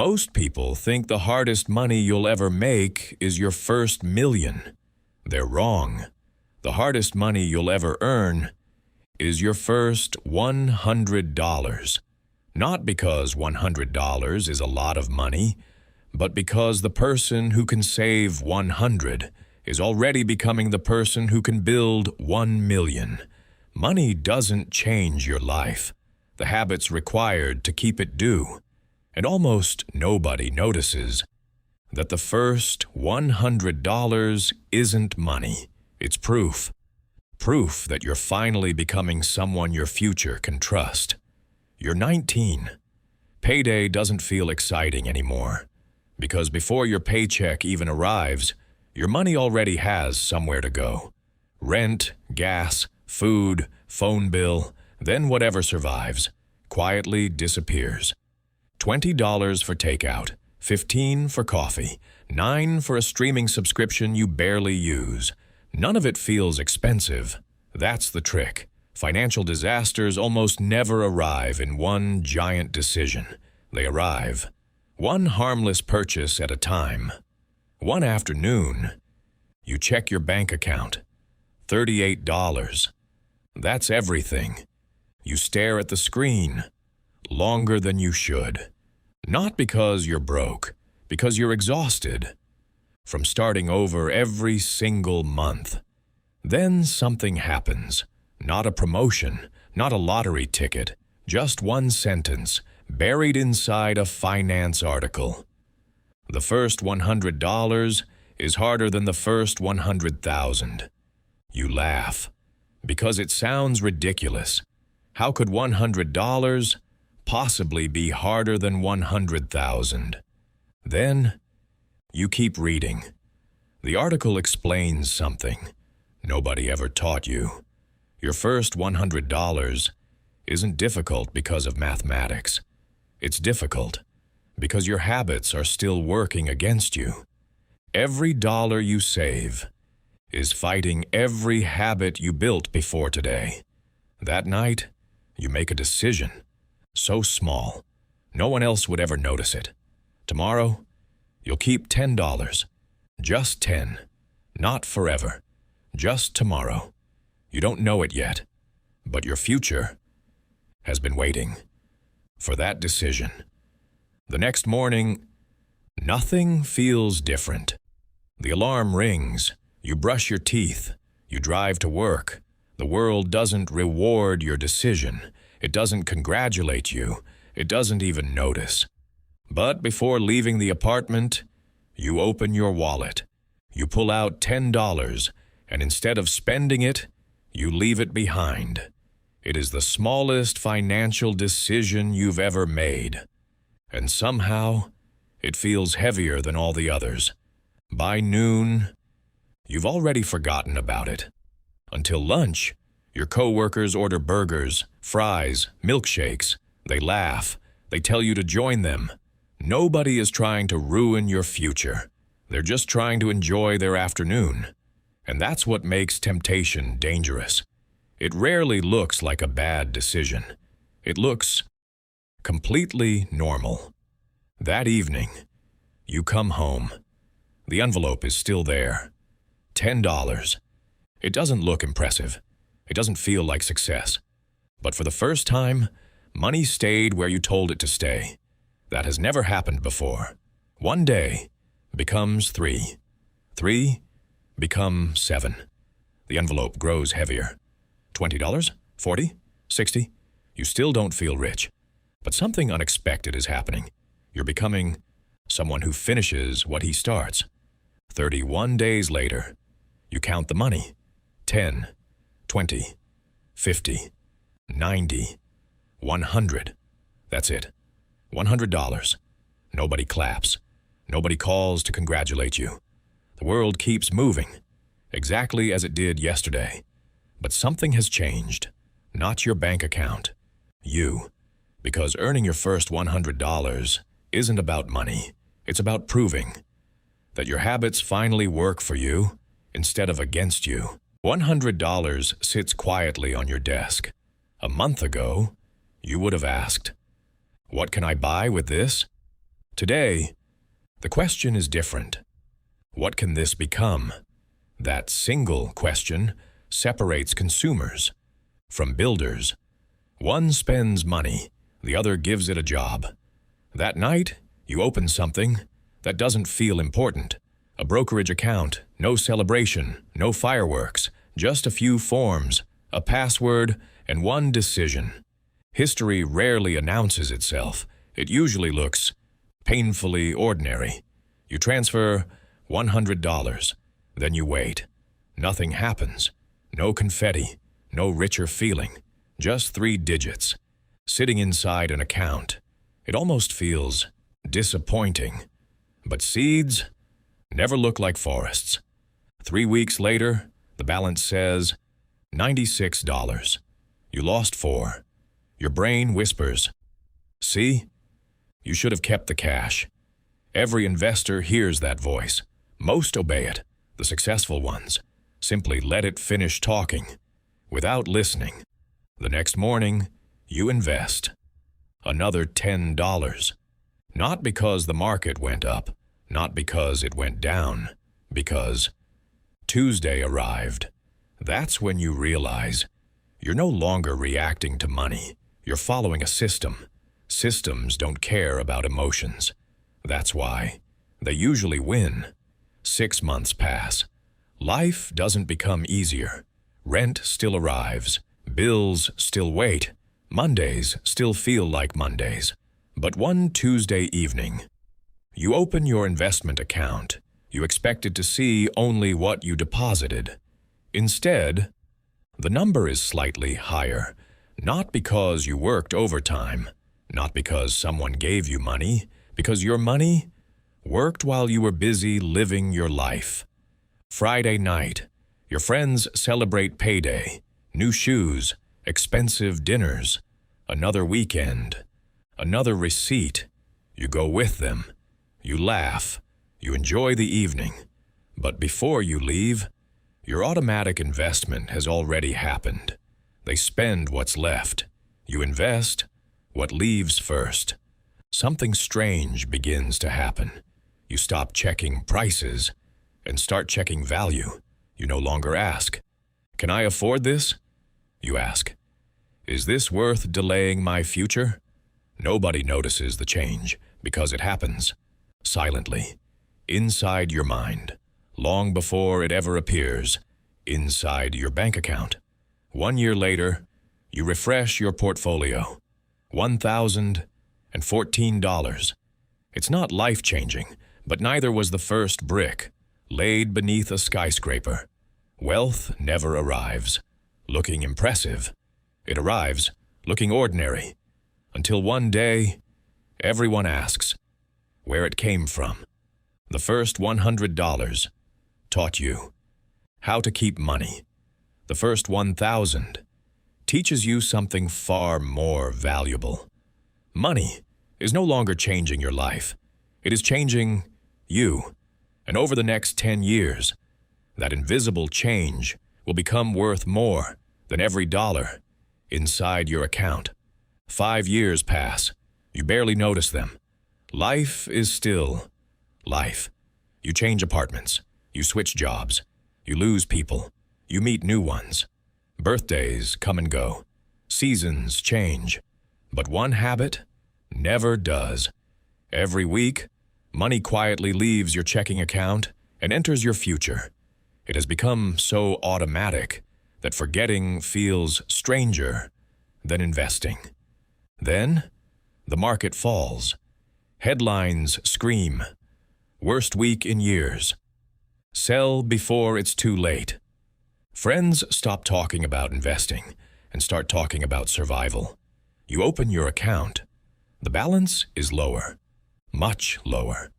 Most people think the hardest money you'll ever make is your first million. They're wrong. The hardest money you'll ever earn is your first $100. Not because $100 is a lot of money, but because the person who can save 100 is already becoming the person who can build 1 million. Money doesn't change your life. The habits required to keep it do. And almost nobody notices that the first $100 isn't money. It's proof. Proof that you're finally becoming someone your future can trust. You're 19. Payday doesn't feel exciting anymore, because before your paycheck even arrives, your money already has somewhere to go. Rent, gas, food, phone bill, then whatever survives, quietly disappears. $20 for takeout, $15 for coffee, $9 for a streaming subscription you barely use. None of it feels expensive. That's the trick. Financial disasters almost never arrive in one giant decision. They arrive one harmless purchase at a time. One afternoon, you check your bank account. $38. That's everything. You stare at the screen longer than you should. Not because you're broke, because you're exhausted from starting over every single month. Then something happens. Not a promotion, not a lottery ticket, just one sentence buried inside a finance article. The first $100 is harder than the first 100,000. You laugh, because it sounds ridiculous. How could $100 possibly be harder than 100,000? Then you keep reading. The article explains something nobody ever taught you. Your first $100 isn't difficult because of mathematics. It's difficult because your habits are still working against you. Every dollar you save is fighting every habit you built before today. That night, you make a decision, so small, no one else would ever notice it. Tomorrow, you'll keep $10, just 10, not forever, just tomorrow. You don't know it yet, but your future has been waiting for that decision. The next morning, nothing feels different. The alarm rings, you brush your teeth, you drive to work. The world doesn't reward your decision. It doesn't congratulate you. It doesn't even notice. But before leaving the apartment, you open your wallet. You pull out $10, and instead of spending it, you leave it behind. It is the smallest financial decision you've ever made. And somehow, it feels heavier than all the others. By noon, you've already forgotten about it. Until lunch, your coworkers order burgers, fries, milkshakes. They laugh. They tell you to join them. Nobody is trying to ruin your future. They're just trying to enjoy their afternoon. And that's what makes temptation dangerous. It rarely looks like a bad decision. It looks completely normal. That evening, you come home. The envelope is still there. $10. It doesn't look impressive. It doesn't feel like success. But for the first time, money stayed where you told it to stay. That has never happened before. One day becomes 3. 3 become 7. The envelope grows heavier. $20, $40, $60. You still don't feel rich. But something unexpected is happening. You're becoming someone who finishes what he starts. 31 days later, you count the money. 10, 20, 50, 90, 100. That's it. $100. Nobody claps. Nobody calls to congratulate you. The world keeps moving, exactly as it did yesterday. But something has changed. Not your bank account. You. Because earning your first $100 isn't about money. It's about proving that your habits finally work for you instead of against you. $100 sits quietly on your desk. A month ago, you would have asked, "What can I buy with this?" Today, the question is different. What can this become? That single question separates consumers from builders. One spends money, the other gives it a job. That night, you open something that doesn't feel important. A brokerage account, no celebration, no fireworks, just a few forms, a password, and one decision. History rarely announces itself. It usually looks painfully ordinary. You transfer $100, then you wait. Nothing happens. No confetti, no richer feeling, just 3 digits. Sitting inside an account, it almost feels disappointing. But seeds never look like forests. 3 weeks later, the balance says $96. You lost 4. Your brain whispers, "See? You should have kept the cash." Every investor hears that voice. Most obey it. The successful ones simply let it finish talking without listening. The next morning, you invest another $10. Not because the market went up, not because it went down, because Tuesday arrived. That's when you realize you're no longer reacting to money. You're following a system. Systems don't care about emotions. That's why they usually win. 6 months pass. Life doesn't become easier. Rent still arrives. Bills still wait. Mondays still feel like Mondays. But one Tuesday evening, you open your investment account. You expected to see only what you deposited. Instead, the number is slightly higher, not because you worked overtime, not because someone gave you money, because your money worked while you were busy living your life. Friday night, your friends celebrate payday, new shoes, expensive dinners, another weekend, another receipt. You go with them. You laugh. You enjoy the evening. But before you leave, your automatic investment has already happened. They spend what's left. You invest what leaves first. Something strange begins to happen. You stop checking prices and start checking value. You no longer ask, "Can I afford this?" You ask, "Is this worth delaying my future?" Nobody notices the change because it happens silently, inside your mind, long before it ever appears, inside your bank account. 1 year later, you refresh your portfolio. $1,014. It's not life-changing, but neither was the first brick laid beneath a skyscraper. Wealth never arrives looking impressive. It arrives looking ordinary, until one day, everyone asks where it came from. The first $100 taught you how to keep money. The first 1,000 teaches you something far more valuable. Money is no longer changing your life. It is changing you. And over the next 10 years, that invisible change will become worth more than every dollar inside your account. 5 years pass. You barely notice them. Life is still life. You change apartments. You switch jobs. You lose people. You meet new ones. Birthdays come and go. Seasons change. But one habit never does. Every week, money quietly leaves your checking account and enters your future. It has become so automatic that forgetting feels stranger than investing. Then, the market falls. Headlines scream, "Worst week in years." Sell before it's too late. Friends stop talking about investing and start talking about survival. You open your account. The balance is lower, much lower.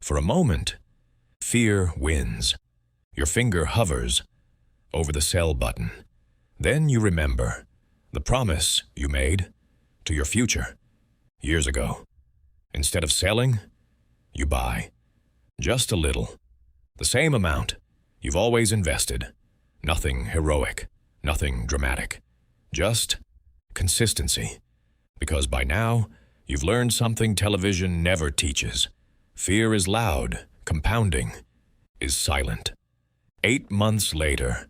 For a moment, fear wins. Your finger hovers over the sell button. Then you remember the promise you made to your future years ago. Instead of selling, you buy. Just a little. The same amount you've always invested. Nothing heroic, nothing dramatic. Just consistency. Because by now, You've learned something television never teaches. Fear is loud, compounding is silent. 8 months later,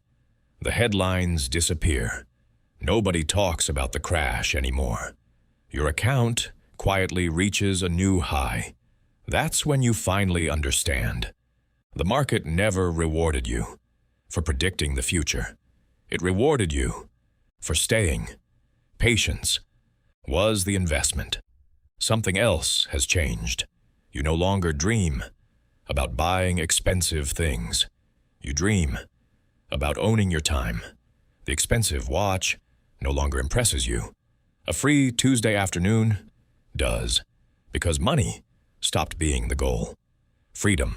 the headlines disappear. Nobody talks about the crash anymore. Your account quietly reaches a new high. That's when you finally understand. The market never rewarded you for predicting the future. It rewarded you for staying. Patience was the investment. Something else has changed. You no longer dream about buying expensive things. You dream about owning your time. The expensive watch no longer impresses you. A free Tuesday afternoon does, because money stopped being the goal. Freedom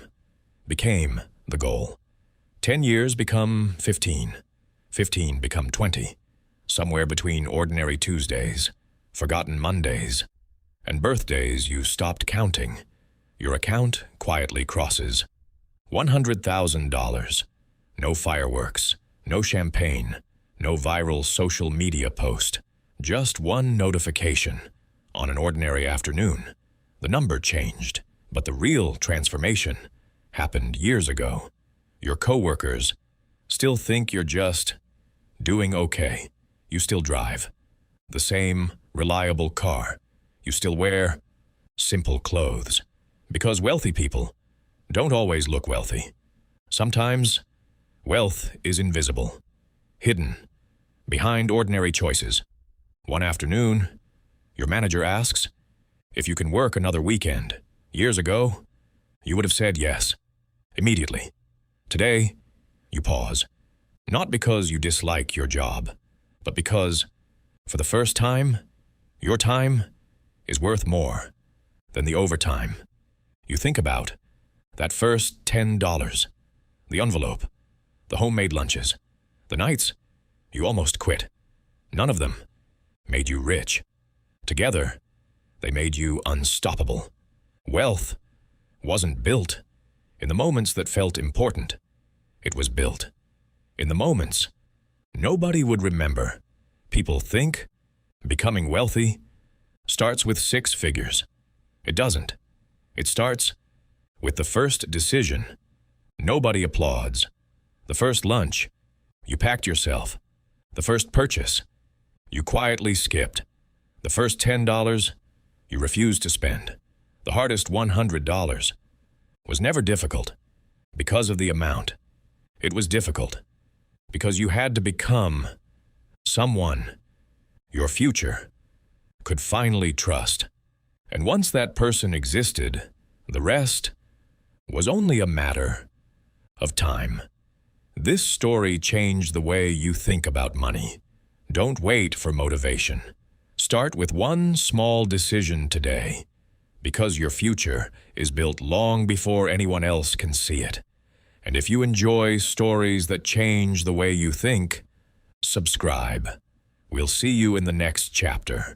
became the goal. 10 years become 15. 15 become 20. Somewhere between ordinary Tuesdays, forgotten Mondays, and birthdays you stopped counting, your account quietly crosses $100,000. No fireworks, no champagne, no viral social media post. Just one notification. On an ordinary afternoon, the number changed, but the real transformation happened years ago. Your coworkers still think you're just doing okay. You still drive the same reliable car. You still wear simple clothes. Because wealthy people don't always look wealthy. Sometimes wealth is invisible, hidden behind ordinary choices. One afternoon, your manager asks if you can work another weekend. Years ago, you would have said yes, immediately. Today, you pause, not because you dislike your job, but because, for the first time, your time is worth more than the overtime. You think about that first $10, the envelope, the homemade lunches, the nights you almost quit. None of them made you rich. Together, they made you unstoppable. Wealth wasn't built in the moments that felt important. It was built in the moments nobody would remember. People think becoming wealthy starts with 6 figures. It doesn't. It starts with the first decision nobody applauds. The first lunch you packed yourself. The first purchase you quietly skipped. The first $10 you refused to spend. The hardest $100 was never difficult because of the amount. It was difficult because you had to become someone your future could finally trust. And once that person existed, the rest was only a matter of time. This story changed the way you think about money. Don't wait for motivation. Start with one small decision today, because your future is built long before anyone else can see it. And if you enjoy stories that change the way you think, subscribe. We'll see you in the next chapter.